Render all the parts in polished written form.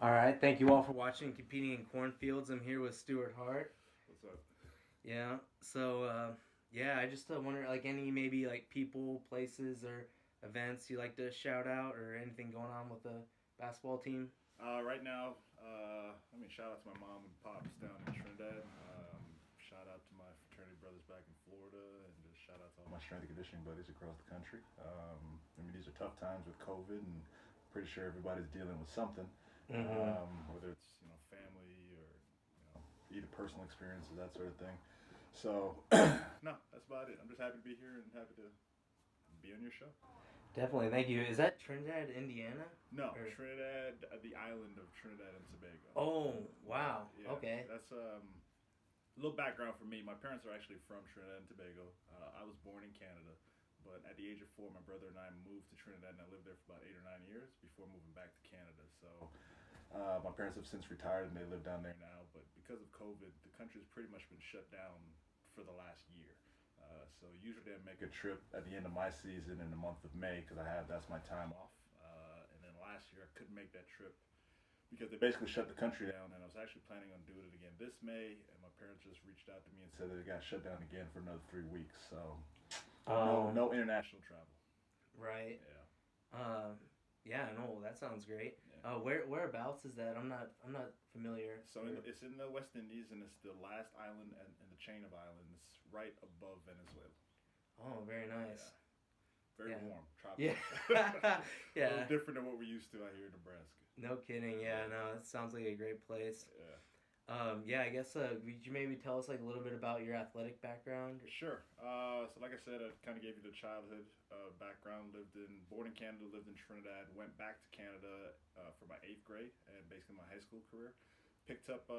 All right, thank you all for watching Competing in Cornfields. I'm here with Stuart Hart. What's up? Yeah, so yeah, I just wonder like any maybe like people, places, or events you like to shout out, or anything going on with the basketball team. Right now, shout out to my mom and pops down in Trinidad. Shout out to my fraternity brothers back in Florida, and just shout out to all my strength and conditioning buddies across the country. These are tough times with COVID, and pretty sure everybody's dealing with something, Mm-hmm. whether it's family or either personal experiences, that sort of thing. So, no, that's about it. I'm just happy to be here and happy to be on your show. Definitely, thank you. Is that Trinidad, Indiana? No, Or... Trinidad, the island of Trinidad and Tobago. Oh, wow. Yeah, Okay. that's a little background for me. My parents are actually from Trinidad and Tobago. I was born in Canada, but at the age of 4, my brother and I moved to Trinidad, and I lived there for about 8 or 9 years before moving back to Canada. So my parents have since retired, and they live down there now. But because of COVID, the country's pretty much been shut down for the last year. So usually I make a trip at the end of my season in the month of May because that's my time off. And then last year I couldn't make that trip because they basically shut the country down, and I was actually planning on doing it again this May. And my parents just reached out to me and said that it got shut down again for another 3 weeks. So no international travel. Right. Yeah. Yeah, no, that sounds great. Yeah. Whereabouts is that? I'm not familiar. So it's in the West Indies, and it's the last island in the chain of islands, right above Venezuela. Oh, very nice. Yeah. Very warm, tropical. Yeah. Yeah. A little different than what we're used to out here in Nebraska. No kidding. Yeah, no, it sounds like a great place. Yeah. Yeah, I guess could you maybe tell us like a little bit about your athletic background? Sure. So like I said, I kind of gave you the childhood background. Born in Canada, lived in Trinidad, went back to Canada for my 8th grade and basically my high school career. Picked up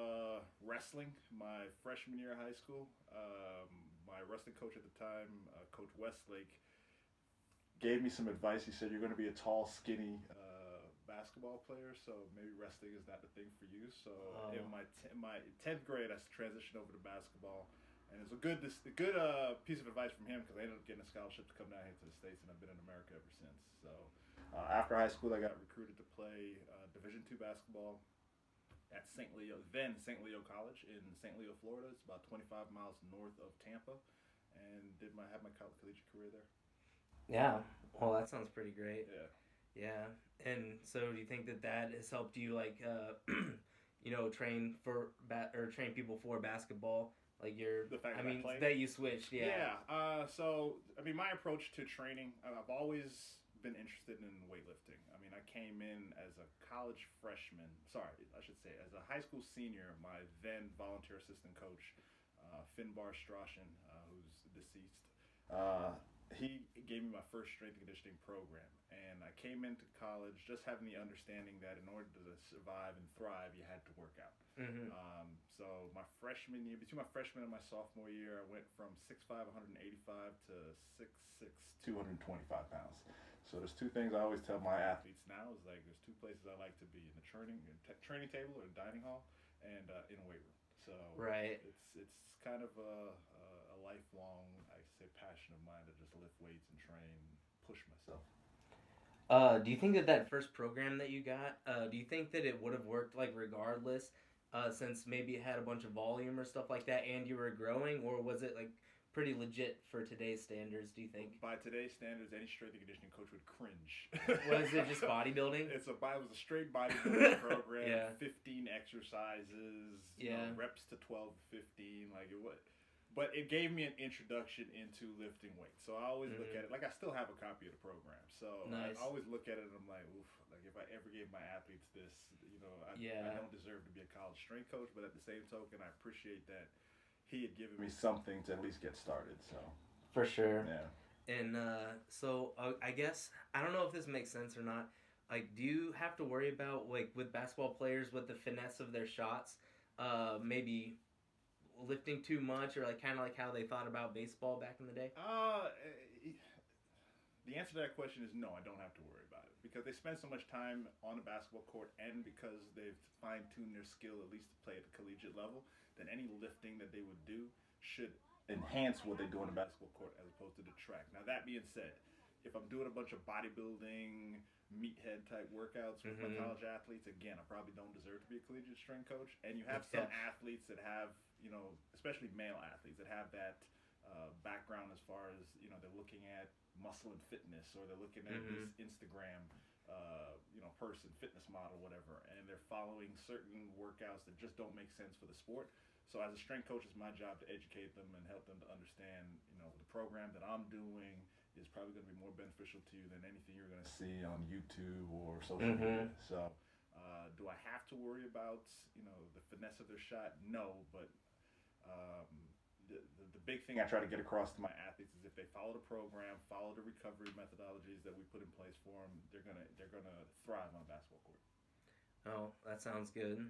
wrestling my freshman year of high school. My wrestling coach at the time, Coach Westlake, gave me some advice. He said, "You're going to be a tall, skinny basketball player, so maybe wrestling is not the thing for you." So in my 10th grade, I transitioned over to basketball, and it's a good piece of advice from him because I ended up getting a scholarship to come down here to the States, and I've been in America ever since. So after high school, I got recruited to play Division II basketball at St. Leo College in St. Leo, Florida. It's about 25 miles north of Tampa, and have my collegiate career there. Yeah, well, that sounds pretty great. Yeah. Yeah, and so do you think that has helped you like train for train people for basketball? Like the fact that you switched. Yeah. Yeah. So my approach to training, I've always been interested in weightlifting. I came in as a college freshman. Sorry, I should say as a high school senior. My then volunteer assistant coach, Finbar Strashen, who's deceased. He gave me my first strength and conditioning program, and I came into college just having the understanding that in order to survive and thrive, you had to work out. Mm-hmm. So my freshman year, between my freshman and my sophomore year, I went from 6'5", 185 to 6'6", 225 pounds. So there's two things I always tell my athletes now is like there's two places I like to be: in the training table or dining hall, and in a weight room. So right. It's kind of a lifelong, I say, passion of mine to just lift weights and train, push myself. Do you think that first program that you got, do you think that it would have worked like regardless, since maybe it had a bunch of volume or stuff like that, and you were growing, or was it like pretty legit for today's standards? Do you think? By today's standards, any strength and conditioning coach would cringe. Was it just bodybuilding? It was a straight bodybuilding program. Yeah. 15 exercises. Yeah. Reps to 12 to 15. Like it would. But it gave me an introduction into lifting weights. So I always look at it, like I still have a copy of the program. So nice. I always look at it and I'm like, oof, like if I ever gave my athletes this, I don't deserve to be a college strength coach. But at the same token, I appreciate that he had given me something to at least get started. So for sure. Yeah. And so I guess, I don't know if this makes sense or not. Like, do you have to worry about, like, with basketball players, with the finesse of their shots, maybe lifting too much, or like kind of like how they thought about baseball back in the day? The answer to that question is no, I don't have to worry about it because they spend so much time on the basketball court, and because they've fine-tuned their skill at least to play at the collegiate level, then any lifting that they would do should enhance what they do on the basketball court as opposed to detract. Now that being said, if I'm doing a bunch of bodybuilding meathead type workouts with my college athletes. Again, I probably don't deserve to be a collegiate strength coach. And you have some athletes that have, especially male athletes that have that background as far as, they're looking at muscle and fitness, or they're looking at this Instagram, person, fitness model, whatever, and they're following certain workouts that just don't make sense for the sport. So as a strength coach, it's my job to educate them and help them to understand, the program that I'm doing is probably going to be more beneficial to you than anything you're going to see on YouTube or social media. So do I have to worry about, the finesse of their shot? No, but the big thing I try to get across to my athletes is if they follow the program, follow the recovery methodologies that we put in place for them, they're gonna thrive on a basketball court. Oh, that sounds good.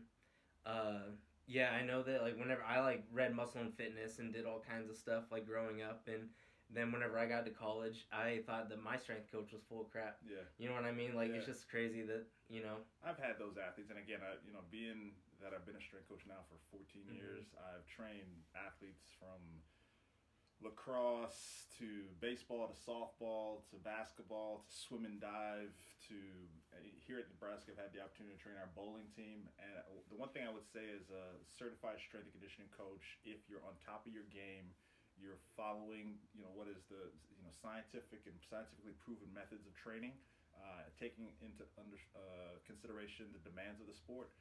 Yeah, I know that whenever I read Muscle and Fitness and did all kinds of stuff growing up, and then whenever I got to college, I thought that my strength coach was full of crap. Yeah. You know what I mean? It's just crazy that, I've had those athletes, and again, being that I've been a strength coach now for 14 years, I've trained athletes from lacrosse to baseball to softball to basketball to swim and dive to here at Nebraska. I've had the opportunity to train our bowling team, and the one thing I would say is a certified strength and conditioning coach, if you're on top of your game, you're following what is the scientific and scientifically proven methods of training, taking into consideration the demands of the sport,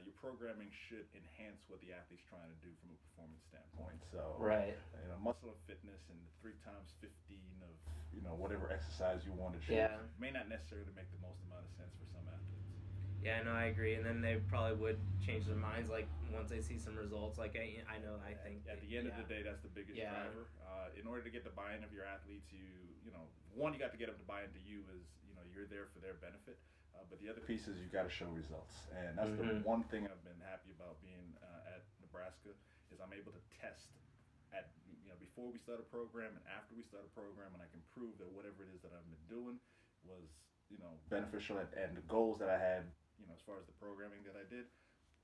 your programming should enhance what the athlete's trying to do from a performance standpoint. So, right, muscle and fitness and the 3 times 15 of whatever exercise you want to choose may not necessarily make the most amount of sense for some athletes. Yeah, no, I agree. And then they probably would change their minds once they see some results. I think at the end of the day, that's the biggest driver. In order to get the buy-in of your athletes, you got to get them to buy into you as you're there for their benefit. But the other piece is you got to show results, and that's the one thing I've been happy about being at Nebraska is I'm able to test at before we start a program and after we start a program, and I can prove that whatever it is that I've been doing was beneficial, and the goals that I had as far as the programming that I did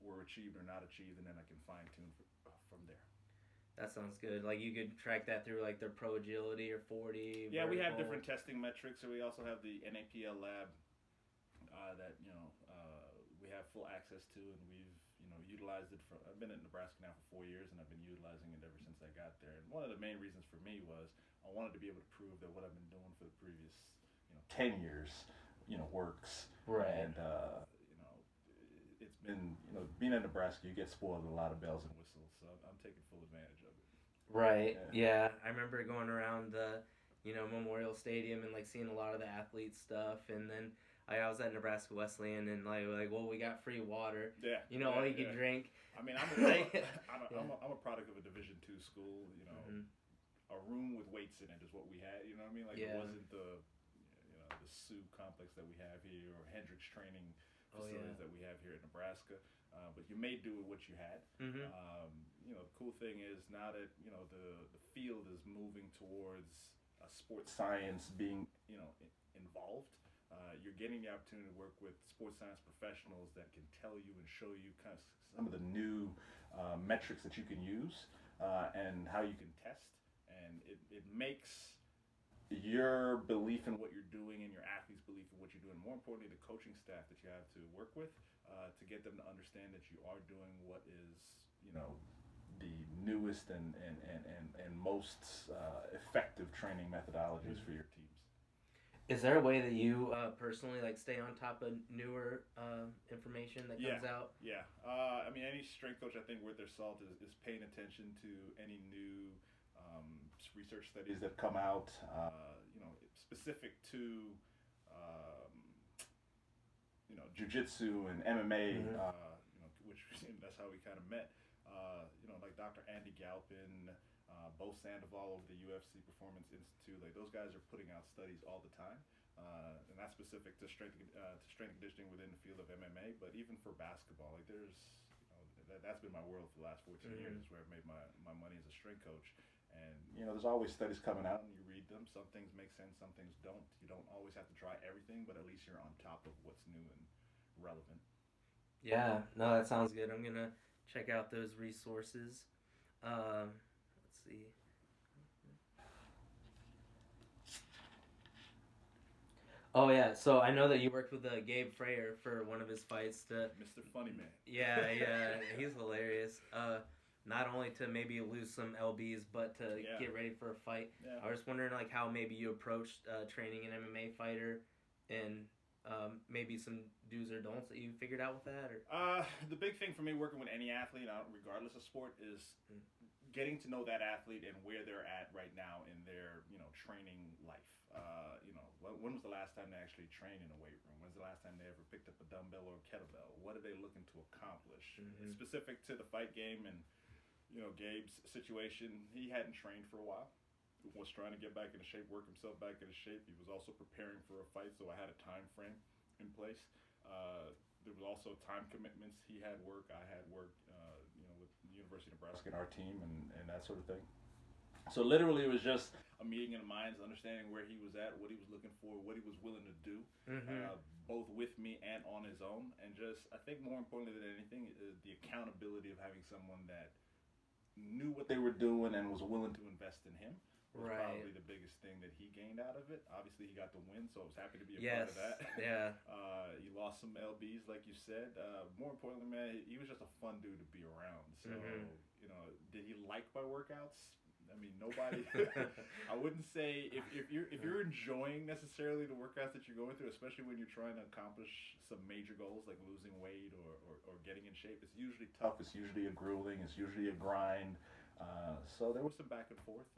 were achieved or not achieved, and then I can fine tune from there. That sounds good. You could track that through their pro agility or 40. Yeah, we have different testing metrics, so we also have the NAPL lab that we have full access to, and we've utilized it for. I've been at Nebraska now for 4 years, and I've been utilizing it ever since I got there. And one of the main reasons for me was I wanted to be able to prove that what I've been doing for the previous 10 years works. Right. And it's been being at Nebraska, you get spoiled with a lot of bells and whistles, so I'm taking full advantage of it. Right. Yeah. I remember going around the Memorial Stadium and seeing a lot of the athlete stuff, and then I was at Nebraska Wesleyan, and well, we got free water. Yeah. All you could drink. I mean, I'm a product of a Division II school. A room with weights in it is what we had. You know what I mean? It wasn't the Sioux complex that we have here, or Hendricks training facilities that we have here at Nebraska. But you made do with what you had. The cool thing is now that the field is moving towards sports science being involved. You're getting the opportunity to work with sports science professionals that can tell you and show you kind of some of the new metrics that you can use and how you can test. And it makes your belief in what you're doing and your athletes' belief in what you're doing, more importantly, the coaching staff that you have to work with, to get them to understand that you are doing what is, the newest and most effective training methodologies for your teams. Is there a way that you personally stay on top of newer information that comes out? Yeah. I mean, any strength coach, I think, worth their salt is paying attention to any new research studies that come out, specific to jiu-jitsu and MMA, which that's how we kind of met. Like Dr. Andy Galpin, Bo Sandoval over the UFC Performance Institute, those guys are putting out studies all the time, and that's specific to strength and conditioning within the field of MMA. But even for basketball, there's that's been my world for the last 14 years, is where I've made my money as a strength coach. And there's always studies coming out, and you read them. Some things make sense, some things don't. You don't always have to try everything, but at least you're on top of what's new and relevant. Yeah, no, that sounds good. I'm gonna check out those resources. Let's see. Oh yeah, so I know that you worked with Gabe Frere for one of his fights. Mr. Funny Man. Yeah, yeah, he's hilarious. Not only to maybe lose some lbs, but to get ready for a fight. Yeah. I was wondering like how maybe you approached training an MMA fighter, and maybe some do's or don'ts that you figured out with that. Or the big thing for me working with any athlete, regardless of sport, is getting to know that athlete and where they're at right now in their training life. When was the last time they actually trained in a weight room? When's the last time they ever picked up a dumbbell or a kettlebell? What are they looking to accomplish? Specific to the fight game and Gabe's situation, he hadn't trained for a while. He was trying to get back into shape, work himself back into shape. He was also preparing for a fight, so I had a time frame in place. There was also time commitments. He had work, I had work, with the University of Nebraska and our team and that sort of thing. So literally it was just a meeting of the minds, understanding where he was at, what he was looking for, what he was willing to do, both with me and on his own. And just, I think more importantly than anything, the accountability of having someone that knew what they were doing and was willing to invest in him. Was probably the biggest thing that he gained out of it. Obviously, he got the win, so I was happy to be a part of that. Yeah. He lost some lbs, like you said. More importantly, man, he was just a fun dude to be around. So, did he like my workouts? I mean, nobody. I wouldn't say if you're enjoying necessarily the workouts that you're going through, especially when you're trying to accomplish some major goals like losing weight or getting in shape. It's usually tough. It's usually a grueling. It's usually a grind. So there was some back and forth,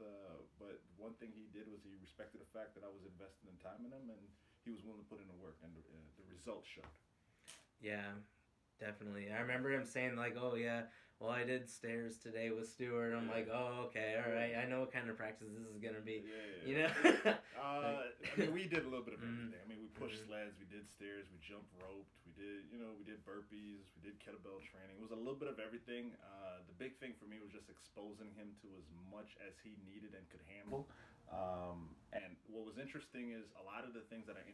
but one thing he did was he respected the fact that I was investing in time in him, and he was willing to put in the work, and the results showed. Yeah, definitely. I remember him saying like, "Oh yeah, well I did stairs today with Stuart." I'm like, "Oh okay, all right. I know what kind of practice this is gonna be." Yeah. I mean, we did a little bit of everything. I mean, we pushed sleds, we did stairs, we jumped roped, we did burpees, we did kettlebell training. It was a little bit of everything. The big thing for me was just exposing him to as much as he needed and could handle. And what was interesting is a lot of the things that I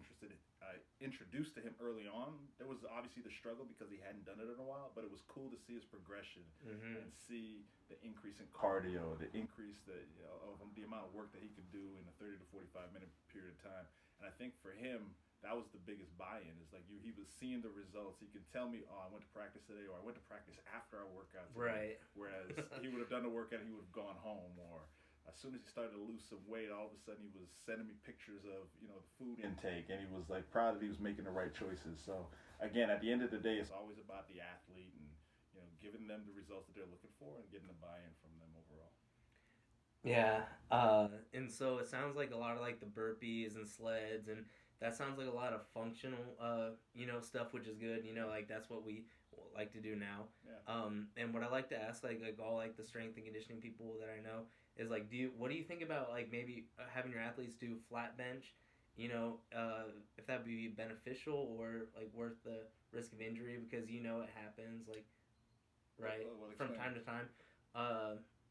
introduced to him early on, there was obviously the struggle because he hadn't done it in a while, but it was cool to see his progression and see the increase in cardio, the increase of the amount of work that he could do in a 30 to 45 minute period of time. And I think for him, that was the biggest buy-in. Is like he was seeing the results. He could tell me, "Oh, I went to practice today," or "I went to practice after our workout today." Right. Whereas he would have done the workout, and he would have gone home, or as soon as he started to lose some weight, all of a sudden he was sending me pictures of the food intake, and he was like proud that he was making the right choices. So again, at the end of the day, it's always about the athlete and giving them the results that they're looking for and getting the buy-in from them overall. Yeah, and so it sounds like a lot of like the burpees and sleds, and that sounds like a lot of functional, stuff, which is good. Like that's what we like to do now. Yeah. And what I like to ask, like all like the strength and conditioning people that I know is like, what do you think about like maybe having your athletes do flat bench? If that would be beneficial or like worth the risk of injury because it happens like, right, from time to time.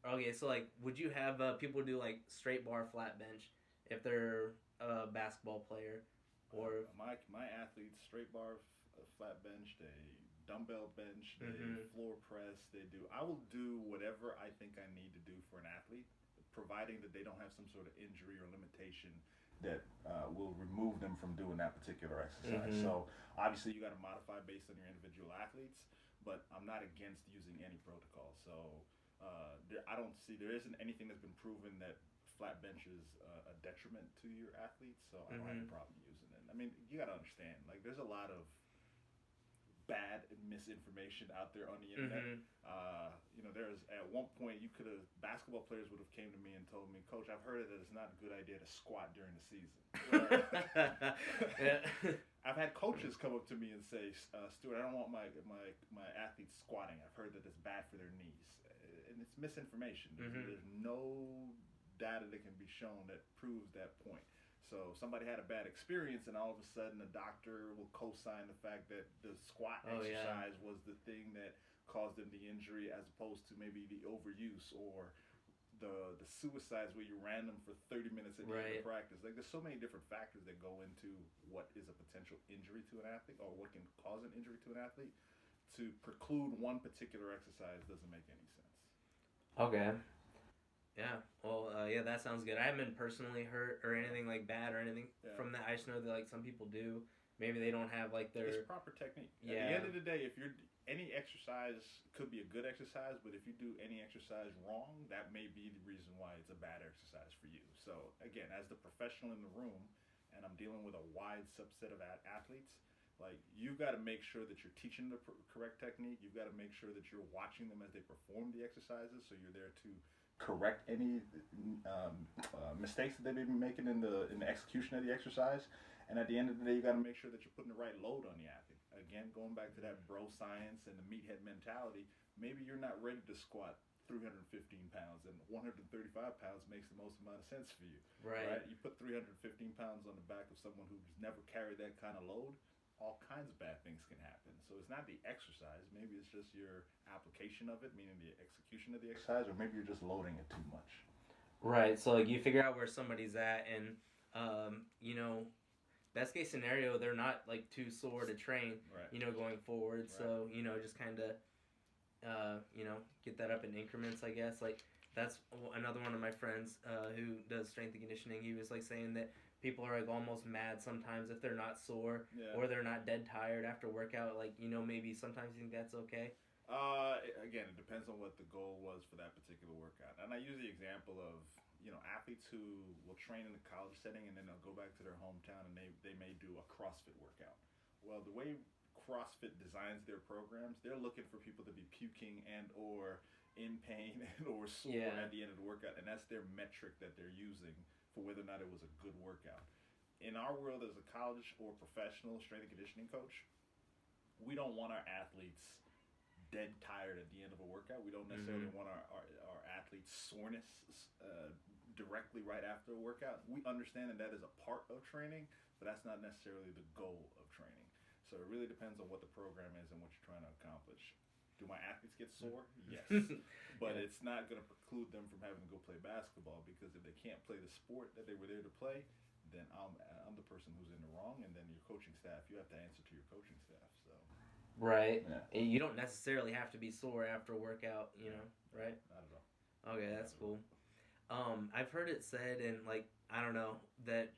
Okay, so like, would you have people do like straight bar flat bench if they're a basketball player, or my athletes straight bar flat bench, they dumbbell bench, they floor press, I will do whatever I think I need to do for an athlete, providing that they don't have some sort of injury or limitation that will remove them from doing that particular exercise. So obviously you got to modify based on your individual athletes, but I'm not against using any protocol. So there isn't anything that's been proven that flat bench is a detriment to your athletes, so I don't have a problem using it. I mean, you got to understand, like, there's a lot of bad misinformation out there on the internet. There's at one point basketball players would have came to me and told me, "Coach, I've heard that it's not a good idea to squat during the season." I've had coaches come up to me and say, "Stuart, I don't want my athletes squatting. I've heard that it's bad for their knees," and it's misinformation. There's no data that can be shown that proves that point. So somebody had a bad experience, and all of a sudden the doctor will co-sign the fact that the squat exercise was the thing that caused them the injury, as opposed to maybe the overuse or the suicides where you ran them for 30 minutes at the end of practice. Like, there's so many different factors that go into what is a potential injury to an athlete or what can cause an injury to an athlete. To preclude one particular exercise doesn't make any sense. Okay. Yeah. Well, yeah, that sounds good. I haven't been personally hurt or anything like bad or anything from that. I just know that like some people do. Maybe they don't have like their. It's proper technique. Yeah. At the end of the day, if you're any exercise could be a good exercise, but if you do any exercise wrong, that may be the reason why it's a bad exercise for you. So again, as the professional in the room, and I'm dealing with a wide subset of athletes, like you've got to make sure that you're teaching the correct technique. You've got to make sure that you're watching them as they perform the exercises, so you're there to correct any mistakes that they may be making in the execution of the exercise. And at the end of the day, you got to make sure that you're putting the right load on the athlete. Again, going back to that bro science and the meathead mentality, maybe you're not ready to squat 315 pounds and 135 pounds makes the most amount of sense for you. Right. You put 315 pounds on the back of someone who's never carried that kind of load, all kinds of bad things can happen. So it's not the exercise. Maybe it's just your application of it, meaning the execution of the exercise, or maybe you're just loading it too much. Right. So like you figure out where somebody's at, and you know, best case scenario, they're not like too sore to train. Right. You know, going forward. Right. So you know, just kind of you know, get that up in increments. I guess like that's another one of my friends who does strength and conditioning. He was like saying that people are like almost mad sometimes if they're not sore or they're not dead tired after workout. Like, you know, maybe sometimes you think that's okay. Again, it depends on what the goal was for that particular workout. And I use the example of, you know, athletes who will train in the college setting and then they'll go back to their hometown and they may do a CrossFit workout. Well, the way CrossFit designs their programs, they're looking for people to be puking and or in pain and or sore at the end of the workout. And that's their metric that they're using for whether or not it was a good workout. In our world as a college or professional strength and conditioning coach, we don't want our athletes dead tired at the end of a workout. We don't necessarily want our athletes soreness directly right after a workout. We understand that is a part of training, but that's not necessarily the goal of training. So it really depends on what the program is and what you're trying to accomplish. Do my athletes get sore? Yes. But it's not going to preclude them from having to go play basketball, because if they can't play the sport that they were there to play, then I'm the person who's in the wrong, and then your coaching staff, you have to answer to your coaching staff. So. Right. Yeah. And you don't necessarily have to be sore after a workout, you know, right? Not at all. Okay, that's cool. I've heard it said, and like, I don't know, that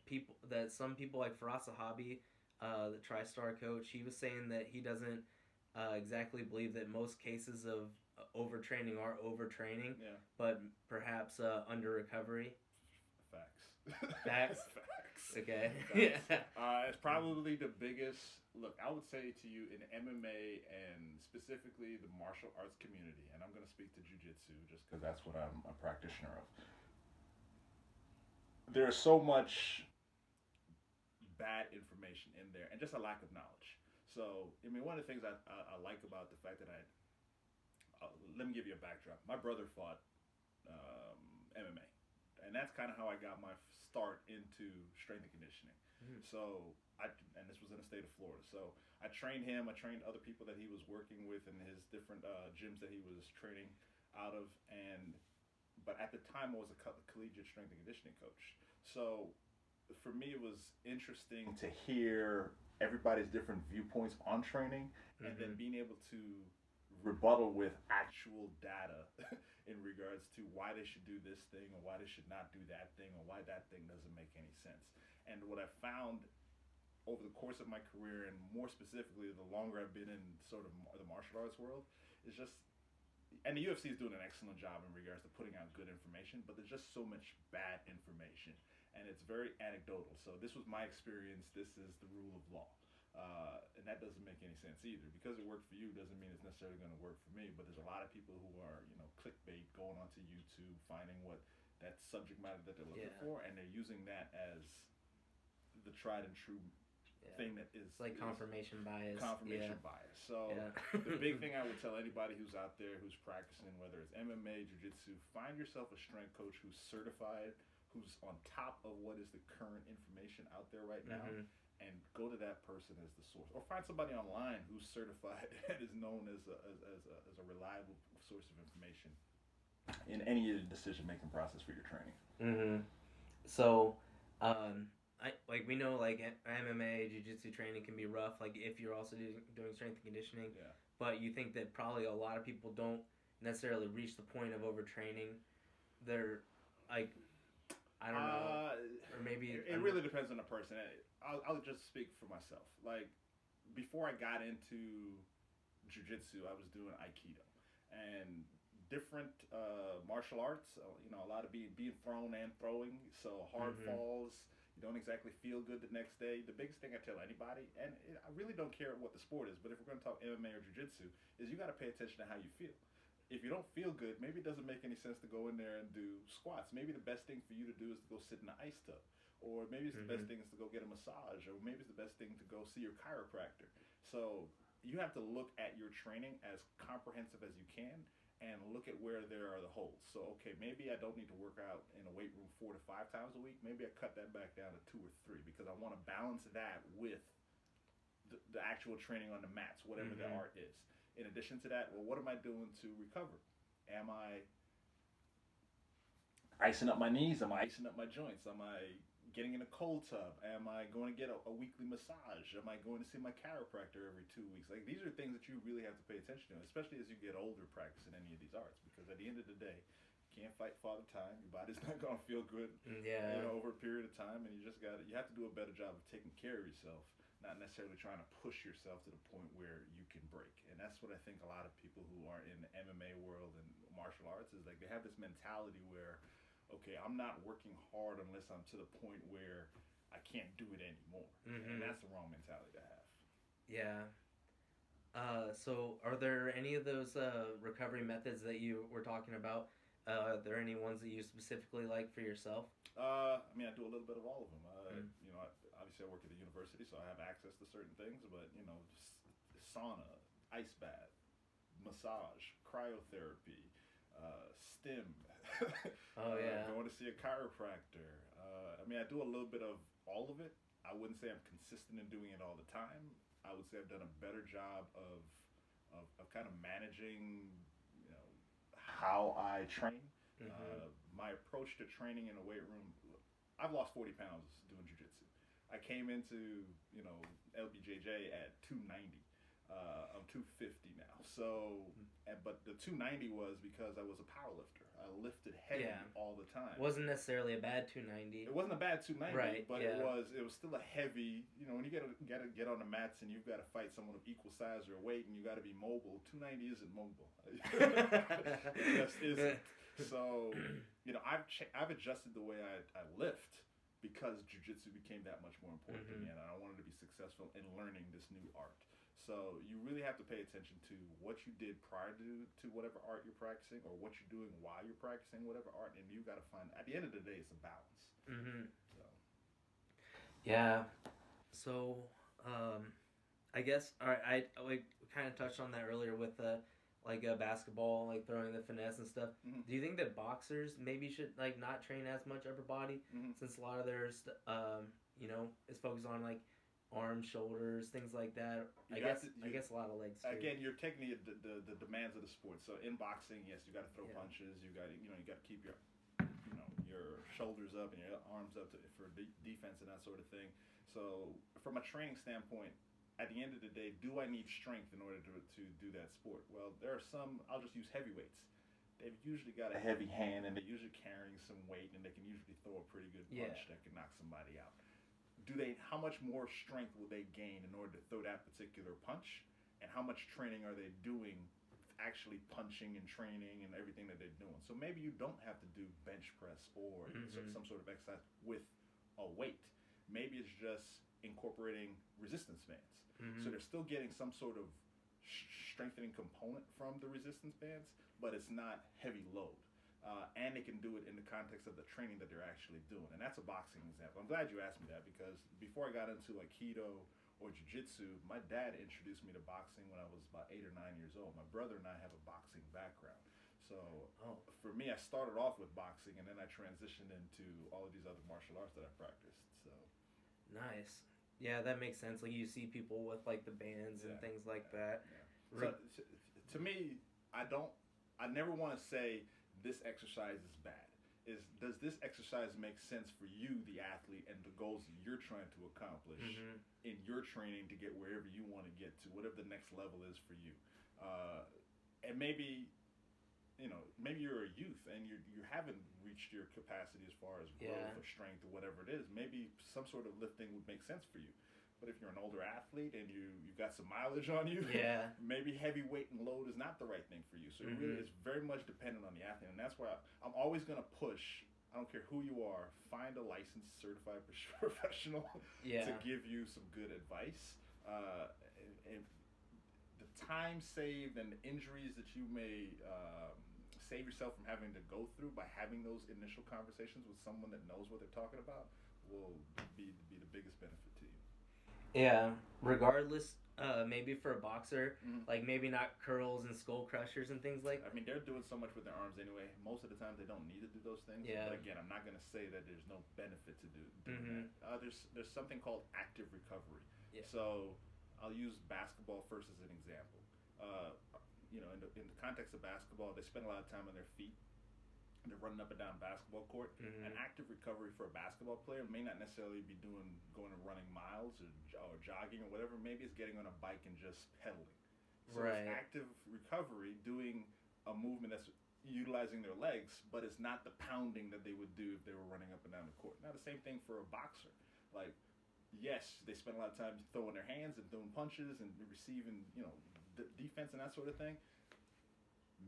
some people like Faraz Sahabi, the TriStar coach, he was saying that he doesn't exactly believe that most cases of overtraining are overtraining, but perhaps under recovery. Facts. Facts? Facts. Okay. Facts. It's probably the biggest. Look, I would say to you, in MMA and specifically the martial arts community, and I'm going to speak to jiu-jitsu just because that's what I'm a practitioner of. There's so much bad information in there and just a lack of knowledge. So, I mean, one of the things I like about the fact that let me give you a backdrop. My brother fought MMA, and that's kind of how I got my start into strength and conditioning. So, and this was in the state of Florida. So, I trained him. I trained other people that he was working with in his different gyms that he was training out of. But at the time, I was a collegiate strength and conditioning coach. So, for me, it was interesting to hear everybody's different viewpoints on training, and then being able to rebuttal with actual data in regards to why they should do this thing or why they should not do that thing or why that thing doesn't make any sense. And what I found over the course of my career, and more specifically the longer I've been in sort of the martial arts world, is just, and the UFC is doing an excellent job in regards to putting out good information, but there's just so much bad information, and it's very anecdotal. So this was my experience. This is the rule of law. And that doesn't make any sense either. Because it worked for you doesn't mean it's necessarily going to work for me. But there's a lot of people who are, you know, clickbait, going onto YouTube, finding what that subject matter that they're looking for, and they're using that as the tried and true thing that is like confirmation bias. Confirmation bias. So the big thing I would tell anybody who's out there who's practicing, whether it's MMA, jiu-jitsu, find yourself a strength coach who's certified, who's on top of what is the current information out there right now. And go to that person as the source, or find somebody online who's certified and is known as a reliable source of information in any decision-making process for your training. So, we know like MMA, jiu-jitsu training can be rough. Like if you're also doing strength and conditioning, but you think that probably a lot of people don't necessarily reach the point of overtraining. they're like, I don't know, or maybe it really depends on the person. I'll just speak for myself. Like, before I got into jiu-jitsu, I was doing aikido, and different martial arts, a lot of being thrown and throwing, so hard falls. You don't exactly feel good the next day. The biggest thing I tell anybody, and I really don't care what the sport is, but if we're going to talk MMA or jiu-jitsu, is you got to pay attention to how you feel. If you don't feel good, maybe it doesn't make any sense to go in there and do squats. Maybe the best thing for you to do is to go sit in the ice tub. Or maybe it's the best thing is to go get a massage. Or maybe it's the best thing to go see your chiropractor. So you have to look at your training as comprehensive as you can and look at where there are the holes. So, okay, maybe I don't need to work out in a weight room 4 to 5 times a week. Maybe I cut that back down to 2 or 3 because I want to balance that with the actual training on the mats, whatever the art is. In addition to that, well, what am I doing to recover? Am I icing up my knees? Am I icing up my joints? Am I getting in a cold tub? Am I going to get a weekly massage? Am I going to see my chiropractor every 2 weeks? Like, these are things that you really have to pay attention to, especially as you get older practicing any of these arts, because at the end of the day, you can't fight Father Time. Your body's not going to feel good over a period of time, and you have to do a better job of taking care of yourself, not necessarily trying to push yourself to the point where you can break. And that's what I think a lot of people who are in the MMA world and martial arts is like, they have this mentality where, okay, I'm not working hard unless I'm to the point where I can't do it anymore. And that's the wrong mentality to have. Yeah. So are there any of those recovery methods that you were talking about? Are there any ones that you specifically like for yourself? I mean, I do a little bit of all of them. Obviously I work at the university, so I have access to certain things, but, sauna, ice bath, massage, cryotherapy, stim, going to see a chiropractor. I do a little bit of all of it. I wouldn't say I'm consistent in doing it all the time. I would say I've done a better job of kind of managing, how I train. My approach to training in a weight room, I've lost 40 pounds doing jiu-jitsu. I came into, LBJJ at 290. I'm 250 now. So, but the 290 was because I was a power lifter. I lifted heavy all the time. Wasn't necessarily a bad 290. It wasn't a bad 290, right, but it was still a heavy. When you gotta get on the mats and you've got to fight someone of equal size or weight and you got to be mobile. 290 isn't mobile. It just isn't. So, I've adjusted the way I lift because jiu-jitsu became that much more important to me, and I wanted to be successful in learning this new art. So you really have to pay attention to what you did prior to whatever art you're practicing, or what you're doing while you're practicing whatever art, and you got to find, at the end of the day, it's a balance. So. Yeah. So, I guess, all right, I kind of touched on that earlier with basketball, like throwing the finesse and stuff. Do you think that boxers maybe should not train as much upper body, since a lot of theirs, is focused on arms, shoulders, things like that? I guess a lot of legs too. Again, you're taking the demands of the sport. So in boxing, yes, you got to throw punches. You got to keep your shoulders up and your arms up for defense and that sort of thing. So from a training standpoint, at the end of the day, do I need strength in order to do that sport? Well, there are some, I'll just use heavyweights. They've usually got a heavy hand, and they're usually carrying some weight, and they can usually throw a pretty good punch that can knock somebody out. How much more strength will they gain in order to throw that particular punch? And how much training are they doing actually punching and training and everything that they're doing? So maybe you don't have to do bench press or some sort of exercise with a weight. Maybe it's just incorporating resistance bands. So they're still getting some sort of strengthening component from the resistance bands, but it's not heavy load. And they can do it in the context of the training that they're actually doing. And that's a boxing example. I'm glad you asked me that, because before I got into Aikido or Jiu-Jitsu, my dad introduced me to boxing when I was about 8 or 9 years old. My brother and I have a boxing background. So for me, I started off with boxing, and then I transitioned into all of these other martial arts that I practiced. So nice. Yeah, that makes sense. You see people with the bands and things like that. Yeah. So to me, I never want to say this exercise is bad. Does this exercise make sense for you, the athlete, and the goals that you're trying to accomplish in your training to get wherever you want to get to, whatever the next level is for you? And maybe maybe you're a youth and you haven't reached your capacity as far as growth or strength or whatever it is. Maybe some sort of lifting would make sense for you. But if you're an older athlete and you've got some mileage on you, maybe heavy weight and load is not the right thing for you. So it really is very much dependent on the athlete. And that's why I'm always going to push, I don't care who you are, find a licensed, certified professional to give you some good advice. And the time saved and the injuries that you may save yourself from having to go through by having those initial conversations with someone that knows what they're talking about will be the biggest benefit to you. Yeah, regardless, maybe for a boxer, like maybe not curls and skull crushers and things like. I mean, they're doing so much with their arms anyway. Most of the time, they don't need to do those things. Yeah. But again, I'm not going to say that there's no benefit to doing that. There's something called active recovery. Yeah. So I'll use basketball first as an example. In the context of basketball, they spend a lot of time on their feet. They're running up and down basketball court. An active recovery for a basketball player may not necessarily be going and running miles or jogging or whatever. Maybe it's getting on a bike and just pedaling. So it's active recovery, doing a movement that's utilizing their legs, but it's not the pounding that they would do if they were running up and down the court. Now the same thing for a boxer. Like, yes, they spend a lot of time throwing their hands and throwing punches and receiving, defense and that sort of thing.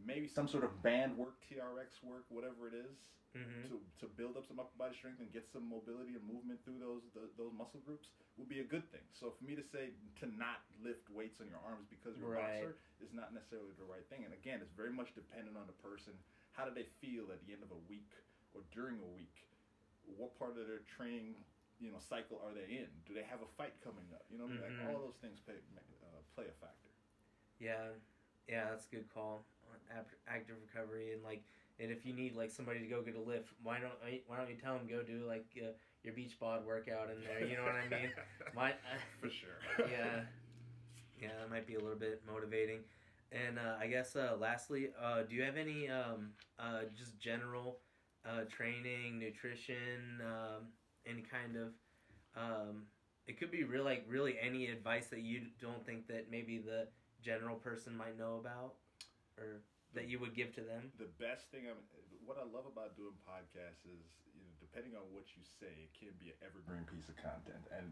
Maybe some sort of band work, TRX work, whatever it is, to build up some upper body strength and get some mobility and movement through those muscle groups would be a good thing. So for me to say to not lift weights on your arms because you're a boxer is not necessarily the right thing. And again, it's very much dependent on the person. How do they feel at the end of a week or during a week? What part of their training cycle are they in? Do they have a fight coming up? Like all of those things play a factor. Yeah, that's a good call. Active recovery and if you need like somebody to go get a lift, why don't you tell them go do like your beach bod workout in there? You know what I mean? For sure. Yeah, that might be a little bit motivating. And I guess lastly, do you have any just general training, nutrition, any kind of it could be really any advice that you don't think that maybe the general person might know about or that you would give to them? The best thing, what I love about doing podcasts is, depending on what you say, it can be an evergreen piece of content. And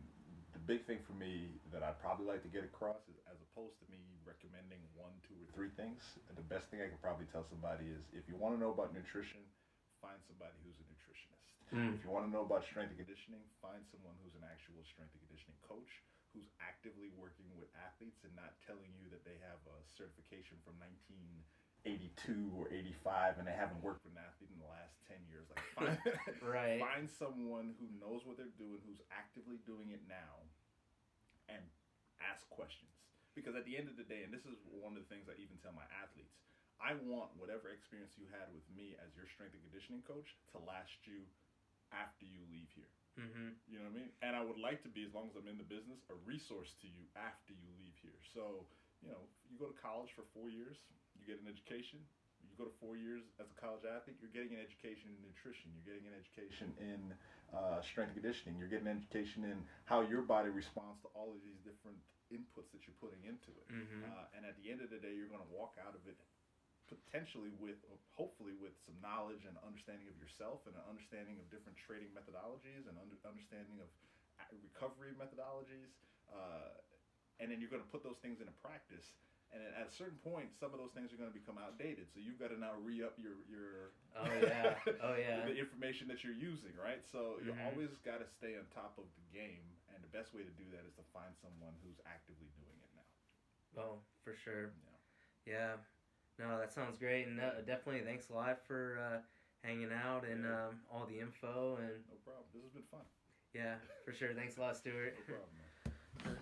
the big thing for me that I'd probably like to get across is, as opposed to me recommending 1, 2, or 3 things, the best thing I can probably tell somebody is, if you want to know about nutrition, find somebody who's a nutritionist. If you want to know about strength and conditioning, find someone who's an actual strength and conditioning coach who's actively working with athletes and not telling you that they have a certification from 1982 or 85 and they haven't worked with an athlete in the last 10 years. Like, find someone who knows what they're doing, who's actively doing it now, and ask questions. Because at the end of the day, and this is one of the things I even tell my athletes, I want whatever experience you had with me as your strength and conditioning coach to last you after you leave here. You know what I mean? And I would like to be, as long as I'm in the business, a resource to you after you leave here. So, you go to college for 4 years, you get an education. You go to 4 years as a college athlete, you're getting an education in nutrition. You're getting an education in strength and conditioning. You're getting an education in how your body responds to all of these different inputs that you're putting into it. And at the end of the day, you're going to walk out of it potentially hopefully with some knowledge and understanding of yourself and an understanding of different training methodologies and understanding of recovery methodologies. And then you're going to put those things into practice. And at a certain point, some of those things are going to become outdated. So you've got to now re-up your the information that you're using, right? So you always got to stay on top of the game. And the best way to do that is to find someone who's actively doing it now. Oh, for sure. Yeah. No, that sounds great, and definitely thanks a lot for hanging out and all the info. And no problem. This has been fun. Yeah, for sure. Thanks a lot, Stuart. No problem, man.